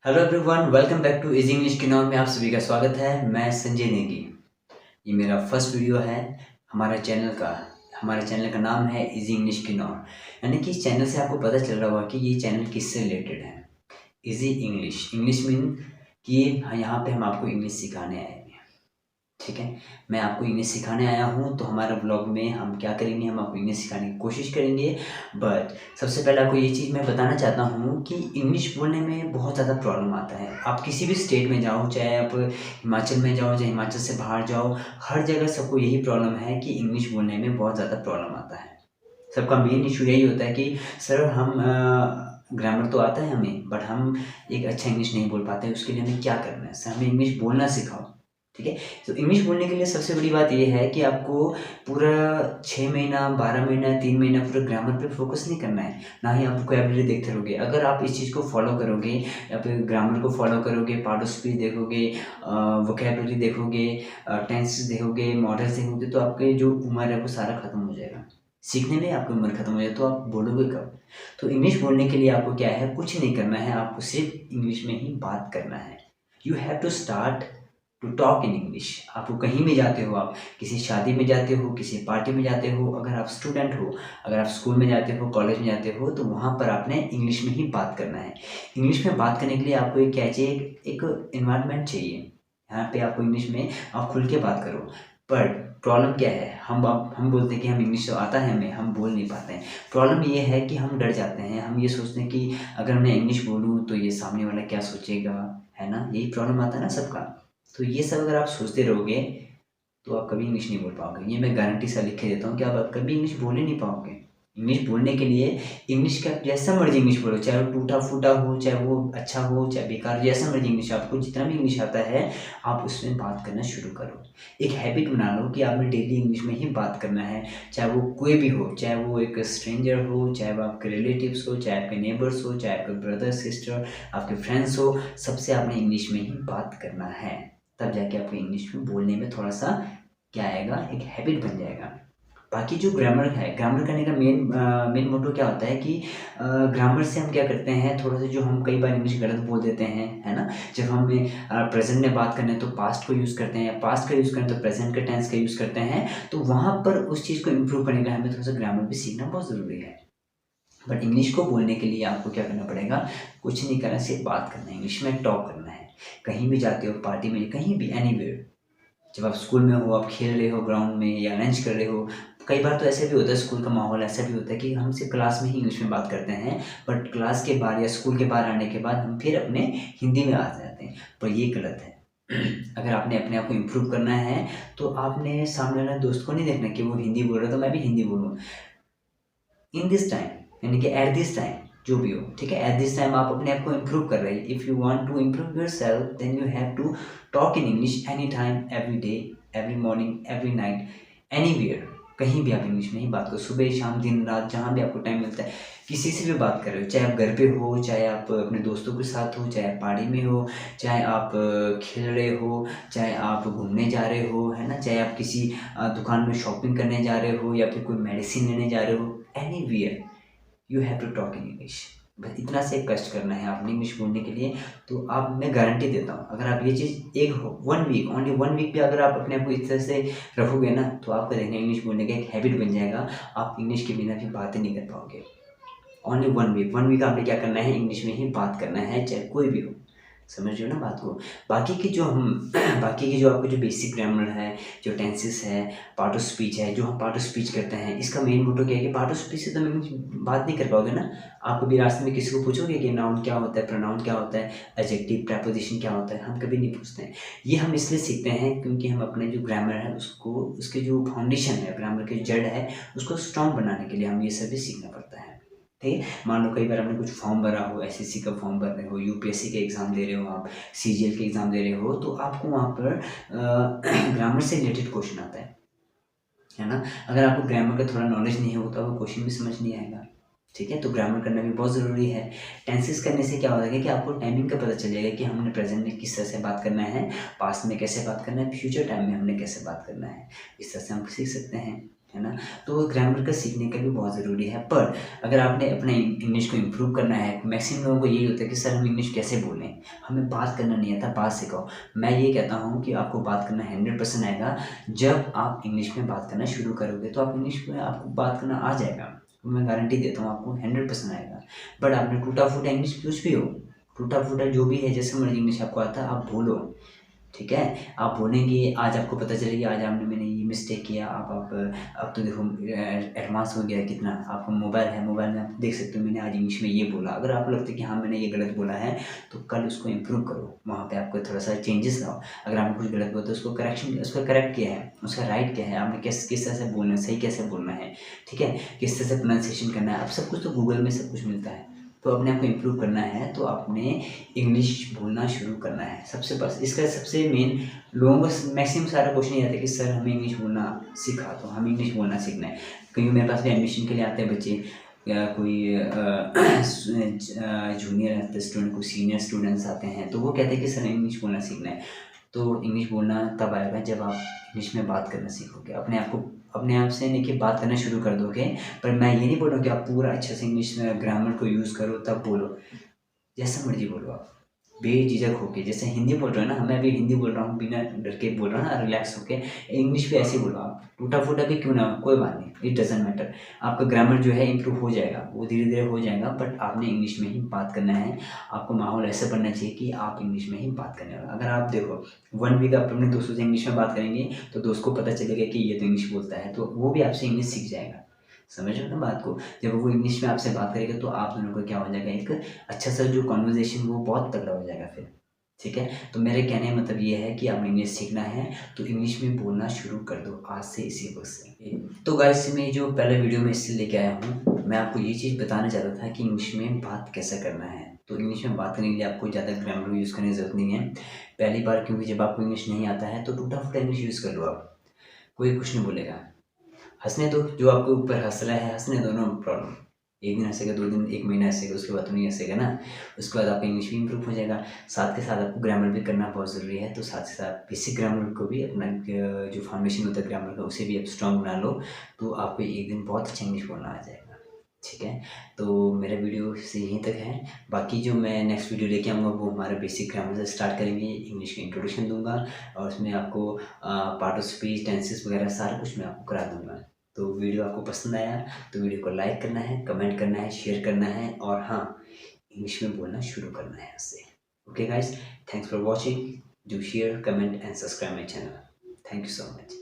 Hello everyone, welcome back to easy English Kinnaur में आप सभी का स्वागत है। मैं संजय नेगी। ये मेरा फर्स्ट वीडियो है हमारे चैनल का। हमारे चैनल का नाम है इजी इंग्लिश किनौर। यानी कि इस चैनल से आपको पता चल रहा होगा कि ये चैनल किससे रिलेटेड है। इजी इंग्लिश, इंग्लिश मीन कि यहाँ पे हम आपको इंग्लिश सिखाने आए हैं। ठीक है, मैं आपको इंग्लिश सिखाने आया हूँ, तो हमारे ब्लॉग में हम क्या करेंगे, हम आपको इंग्लिश सिखाने की कोशिश करेंगे। बट सबसे पहले आपको ये चीज़ मैं बताना चाहता हूँ कि इंग्लिश बोलने में बहुत ज़्यादा प्रॉब्लम आता है। आप किसी भी स्टेट में जाओ, चाहे आप हिमाचल में जाओ, चाहे हिमाचल से बाहर जाओ, हर जगह सबको यही प्रॉब्लम है कि इंग्लिश बोलने में बहुत ज़्यादा प्रॉब्लम आता है। सबका मेन इशू यही होता है कि सर हम ग्रामर तो आता है हमें, बट हम एक अच्छा इंग्लिश नहीं बोल पाते, उसके लिए हमें क्या करना है? सर हमें इंग्लिश बोलना सिखाओ। ठीक है, तो इंग्लिश बोलने के लिए सबसे बड़ी बात ये है कि आपको पूरा 6 महीना, 12 महीना, 3 महीना पूरा ग्रामर पे फोकस नहीं करना है। ना ही आप वोकैबुलरी देखते रहोगे। अगर आप इस चीज़ को फॉलो करोगे या फिर ग्रामर को फॉलो करोगे, पार्ट ऑफ स्पीच देखोगे, वोकैबुलरी देखोगे, टेंसेस देखोगे, मॉडल्स देखोगे, तो आपके जो उम्र है वो सारा खत्म हो जाएगा। सीखने में आपकी उम्र खत्म हो जाए तो आप बोलोगे कब? तो इंग्लिश बोलने के लिए आपको क्या है, कुछ नहीं करना है, आपको सिर्फ इंग्लिश में ही बात करना है। You have to start to talk in English. आपको कहीं भी जाते हो, आप किसी शादी में जाते हो, किसी पार्टी में जाते हो, अगर आप स्टूडेंट हो, अगर आप स्कूल में जाते हो, कॉलेज में जाते हो, तो वहाँ पर आपने इंग्लिश में ही बात करना है। इंग्लिश में बात करने के लिए आपको एक क्या चाहिए, एक एनवायरनमेंट चाहिए। यहाँ पे आपको इंग्लिश में आप खुल के बात करो। पर प्रॉब्लम क्या है, हम बोलते हैं कि हम इंग्लिश तो आता है हमें, हम बोल नहीं पाते हैं। प्रॉब्लम ये है कि हम डर जाते हैं। हम ये सोचते हैं कि अगर मैं इंग्लिश बोलूँ तो ये सामने वाला क्या सोचेगा, है ना? यही प्रॉब्लम आता है ना सबका। तो ये सब अगर आप सोचते रहोगे तो आप कभी इंग्लिश नहीं बोल पाओगे। ये मैं गारंटी सा लिख के देता हूँ कि आप कभी इंग्लिश बोल ही नहीं पाओगे। इंग्लिश बोलने के लिए इंग्लिश का जैसा मर्जी इंग्लिश बोलो, चाहे वो टूटा फूटा हो, चाहे वो अच्छा हो, चाहे बेकार हो, जैसा मर्जी इंग्लिश, आपको जितना भी इंग्लिश आता है आप उसमें बात करना शुरू करो। एक हैबिट बना लो कि आपने डेली इंग्लिश में ही बात करना है। चाहे वो कोई भी हो, चाहे वो एक स्ट्रेंजर हो, चाहे वो आपके रिलेटिव्स हो, चाहे आपके नेबर्स हो, चाहे आपके ब्रदर सिस्टर, आपके फ्रेंड्स हो, सबसे आपने इंग्लिश में ही बात करना है। तब जाके आपको इंग्लिश में बोलने में थोड़ा सा क्या आएगा, एक हैबिट बन जाएगा। बाकी जो ग्रामर है, ग्रामर करने का मेन मोटो क्या होता है कि ग्रामर से हम क्या करते हैं, थोड़ा सा जो हम कई बार इंग्लिश गलत बोल देते हैं, है ना? जब हमें प्रेजेंट में बात करना है तो पास्ट को यूज़ करते हैं, या पास्ट का यूज़ करें तो प्रेजेंट के टेंस का यूज़ करते हैं। तो वहाँ पर उस चीज़ को इम्प्रूव करने का हमें थोड़ा सा ग्रामर भी सीखना बहुत ज़रूरी है। बट इंग्लिश को बोलने के लिए आपको क्या करना पड़ेगा, कुछ नहीं करना, सिर्फ बात करना है, इंग्लिश में टॉक करना है। कहीं भी जाते हो, पार्टी में, कहीं भी, एनीवेयर, जब आप स्कूल में हो, आप खेल रहे हो ग्राउंड में या लंच कर रहे हो, कई बार तो ऐसे भी होता है, स्कूल का माहौल ऐसा भी होता है कि हम सिर्फ क्लास में ही इंग्लिश में बात करते हैं, बट क्लास के बाद या स्कूल के बाहर आने के बाद हम फिर अपने हिंदी में आ जाते हैं। पर ये गलत है। अगर आपने अपने आप को इम्प्रूव करना है तो आपने सामने वाले दोस्त को नहीं देखना कि वो हिंदी बोल रहा है तो मैं भी हिंदी बोलूँ। इन दिस टाइम, यानी कि एट दिस टाइम, जो भी हो, ठीक है, एट दिस टाइम आप अपने आप को इम्प्रूव कर रहे हैं। If you want to improve yourself then you have to talk in English any time, every day, every morning, every night, anywhere. कहीं भी आप इंग्लिश में ही बात करो, सुबह शाम दिन रात, जहाँ भी आपको टाइम मिलता है, किसी से भी बात कर रहे हो, चाहे आप घर पे हो, चाहे आप अपने दोस्तों के साथ हो, चाहे आप पहाड़ी में हो, चाहे आप खेल रहे हो, चाहे आप घूमने जा रहे हो, है ना, चाहे आप किसी दुकान में शॉपिंग करने जा रहे हो या फिर कोई मेडिसिन लेने जा रहे हो, anywhere you have to talk in English. बस इतना से कष्ट करना है आपने इंग्लिश बोलने के लिए। तो आप, मैं गारंटी देता हूँ, अगर आप ये चीज़ एक 1 वीक, ओनली 1 वीक भी अगर आप अपने आप को इस तरह से रखोगे ना, तो आपका देखना इंग्लिश बोलने का एक हैबिट बन जाएगा। आप इंग्लिश के बिना भी बातें नहीं कर पाओगे। ओनली 1 वीक, 1 वीक आपने क्या करना है, इंग्लिश में ही बात करना है, चाहे कोई भी हो। समझ रहे हो ना बात को? बाकी की जो हम बाकी की जो आपको जो बेसिक ग्रामर है, जो टेंसेस है, पार्ट ऑफ स्पीच है, जो हम पार्ट ऑफ स्पीच करते हैं, इसका मेन मोटो क्या है कि पार्ट ऑफ स्पीच से तो इंग्लिश बात नहीं कर पाओगे ना। आप कभी रास्ते में किसी को पूछोगे कि नाउन क्या होता है, प्रोनाउन क्या होता है, एडजेक्टिव, प्रेपोजिशन क्या होता है, हम कभी नहीं पूछते हैं। ये हम इसलिए सीखते हैं क्योंकि हम अपने जो ग्रामर है उसको, उसके जो फाउंडेशन है, ग्रामर की जड़ है, उसको स्ट्रॉन्ग बनाने के लिए हम ये सभी सीखना पड़ता है। ठीक है, मान लो कई बार आपने कुछ फॉर्म भरा हो, एसएससी का फॉर्म भर रहे हो, यूपीएससी के एग्ज़ाम दे रहे हो, आप सीजीएल के एग्ज़ाम दे रहे हो, तो आपको वहाँ पर ग्रामर से रिलेटेड क्वेश्चन आता है ना? अगर आपको ग्रामर का थोड़ा नॉलेज नहीं होगा तो आपको क्वेश्चन भी समझ नहीं आएगा। ठीक है, तो ग्रामर करना भी बहुत ज़रूरी है। टेंसेस करने से क्या होता है कि आपको टाइमिंग का पता चल जाएगा कि हमने प्रेजेंट में किस तरह से बात करना है, पास्ट में कैसे बात करना है, फ्यूचर टाइम में हमने कैसे बात करना है। इस तरह से हम सीख सकते हैं। है ना। तो ग्रामर का सीखने का भी बहुत ज़रूरी है। पर अगर आपने अपने इंग्लिश को इम्प्रूव करना है, मैक्सिमम लोगों को यही होता है कि सर हम इंग्लिश कैसे बोलें, हमें बात करना नहीं आता, बात सिखाओ। मैं ये कहता हूँ कि आपको बात करना 100% आएगा। जब आप इंग्लिश में बात करना शुरू करोगे तो आप इंग्लिश में आपको बात करना आ जाएगा। मैं गारंटी देता हूँ आपको 100% आएगा। बट आपने टूटा फूटा इंग्लिश कुछ भी हो, टूटा फूटा जो भी है, जैसे मर्जी इंग्लिश आपको आता है आप बोलो, ठीक है। आप बोलेंगे, आज आपको पता चलेगी आज मैंने ये मिस्टेक किया। अब तो देखो एडवांस हो गया है कितना। आपका मोबाइल है, मोबाइल में आप देख सकते हो मैंने आज इंग्लिश में ये बोला। अगर आपको लगता है कि हाँ मैंने ये गलत बोला है, तो कल उसको इम्प्रूव करो, वहाँ पे आपको थोड़ा सा चेंजेस लाओ। अगर आपने कुछ गलत बोला तो उसको उसका करेक्ट किया है, उसका राइट क्या है, आपने किस तरह से बोलना है, सही कैसे बोलना है, ठीक है, किस तरह से प्रोनाउंसिएशन करना है। अब सब कुछ तो गूगल में सब कुछ मिलता है। तो अपने आप को इम्प्रूव करना है तो आपने इंग्लिश बोलना शुरू करना है सबसे। बस इसका सबसे मेन, लोगों को मैक्सिमम सारा क्वेश्चन ये आता है कि सर हमें इंग्लिश बोलना सिखा दो, हमें इंग्लिश बोलना सीखना है। क्योंकि मेरे पास भी एडमिशन के लिए आते हैं बच्चे, या कोई जूनियर आते स्टूडेंट, कोई सीनियर स्टूडेंट्स आते हैं, तो वो कहते हैं कि सर इंग्लिश बोलना सीखना है। तो इंग्लिश बोलना तब आएगा जब आप इंग्लिश में बात करना सीखोगे, अपने आप से नहीं कि बात करना शुरू कर दोगे। पर मैं ये नहीं बोल रहा हूँ कि आप पूरा अच्छे से इंग्लिश में ग्रामर को यूज़ करो तब बोलो, जैसा मर्जी बोलो आप, बेझिझक होके। जैसे हिंदी बोल रहे हो ना, मैं भी हिंदी बोल रहा हूँ, बिना डर के बोल रहा हूँ ना, रिलैक्स होके। इंग्लिश भी ऐसे ही बोलो आप, टूटा फूटा भी क्यों ना हो, कोई बात नहीं, इट डजेंट मैटर। आपका ग्रामर जो है इंप्रूव हो जाएगा, वो धीरे धीरे हो जाएगा। बट आपने इंग्लिश में ही बात करना है। आपको माहौल ऐसा बनना चाहिए कि आप इंग्लिश में ही बात करने वाले। अगर आप देखो 1 वीक आप अपने दोस्तों से इंग्लिश में बात करेंगे, तो दोस्त को पता चलेगा कि ये तो इंग्लिश बोलता है, तो वो भी आपसे इंग्लिश सीख जाएगा। समझ रहे हो ना बात को। जब वो इंग्लिश में आपसे बात करेगा तो आप दोनों को क्या हो जाएगा, एक अच्छा सा जो कॉन्वर्जेशन वो बहुत तगड़ा हो जाएगा फिर, ठीक है। तो मेरे कहने का मतलब ये है कि आपने इंग्लिश सीखना है तो इंग्लिश में बोलना शुरू कर दो आज से, इसी वक्त से। तो गाइस मैं जो पहले वीडियो में इससे लेके आया हूँ, मैं आपको ये चीज़ बताना चाहता था कि इंग्लिश में बात कैसे करना है। तो इंग्लिश में बात करने के लिए आपको ज़्यादा ग्रामर यूज़ करने की ज़रूरत नहीं है पहली बार, क्योंकि जब आपको इंग्लिश नहीं आता है तो टूटा फूटा इंग्लिश यूज़ कर लो आप, कोई कुछ नहीं बोलेगा। हँसने दो, जो आपके ऊपर हँस रहा है हँसने दो, नो प्रॉब्लम। 1 दिन हँसेगा, 2 दिन, 1 महीना हँसेगा, उसके बाद तो नहीं हँसेगा ना। उसके बाद आपका इंग्लिश भी इम्प्रूव हो जाएगा। साथ के साथ आपको ग्रामर भी करना बहुत ज़रूरी है, तो साथ के साथ बेसिक ग्रामर को भी अपना जो फाउंडेशन होता है ग्रामर का, उसे भी आप स्ट्रॉन्ग बना लो, तो आपको एक दिन बहुत अच्छा इंग्लिश बोलना आ जाएगा, ठीक है। तो मेरा वीडियो से यहीं तक है। बाकी जो मैं नेक्स्ट वीडियो लेके आऊँगा वो हमारा बेसिक ग्रामर से स्टार्ट करेंगे, इंग्लिश का इंट्रोडक्शन दूँगा, और उसमें आपको पार्ट ऑफ स्पीच, टेंसेस वगैरह सारा कुछ मैं आपको करा दूँगा। तो वीडियो आपको पसंद आया तो वीडियो को लाइक करना है, कमेंट करना है, शेयर करना है, और हाँ, इंग्लिश में बोलना शुरू करना है उससे। Okay guys, thanks for watching. Do share, comment and subscribe my channel. Thank you so much.